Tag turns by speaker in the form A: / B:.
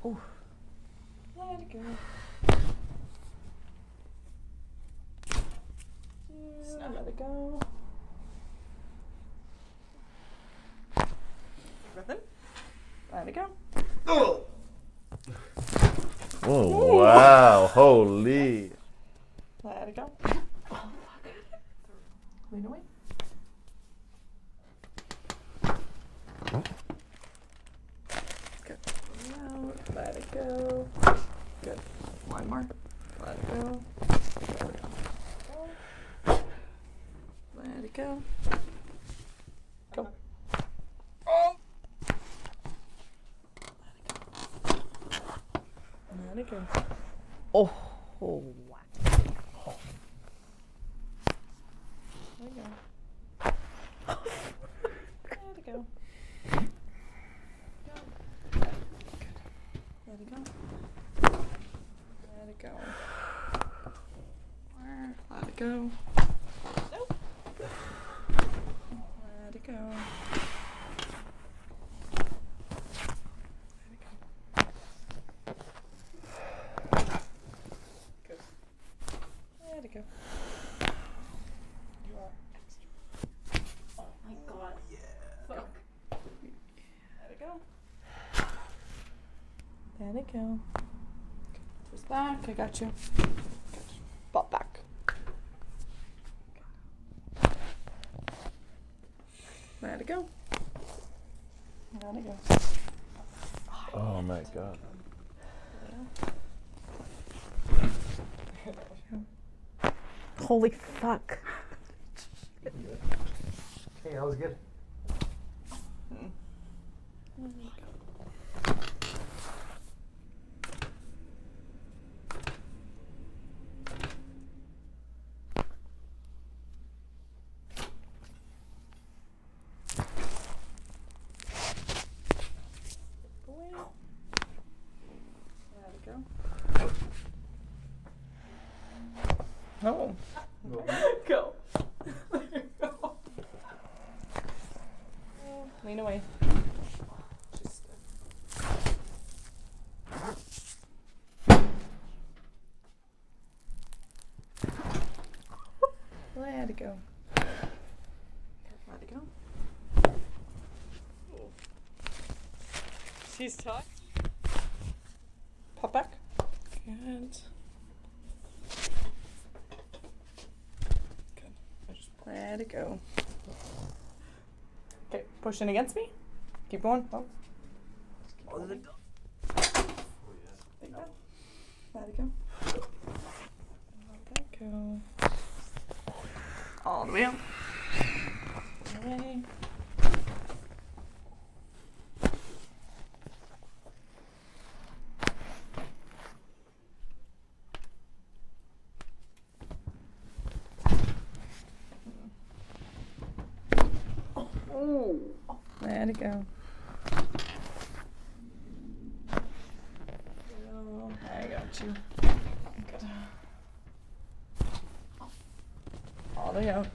A: Oh. Let it go. Snap. Let it go. Breath in. Let it go.
B: Oh!
C: Oh, wow. Holy.
A: Let it go. Oh, fuck. Lean away. Good. Out. Let it go. Good. One more. Let it go. Let it go. Go. Oh. Let it go.
D: Oh, wow.
A: Let it go. Let it go. Go. Good. Let it go. Let it go. More. Let it go. Nope. Let it go. Let it go. Good. Let it go. You are extra.
D: Oh my god. Fuck.
A: Let it go. Let it go. Twist back. I got you. Good. Butt back. Let it go. Let it go.
C: Oh, my God.
D: Holy fuck.
B: Hey, that was good.
A: Let it go. Oh. Go. Go. Lean away. Just let it go. Let it go. She's tight. Pop back. Good. Good. Let it go. Okay, push in against me. Keep going. Oh. Keep going. Take that. Let it go. Let that go. All the way up. Away. Oh. Let it go. Go. I got you. Good. All the way out.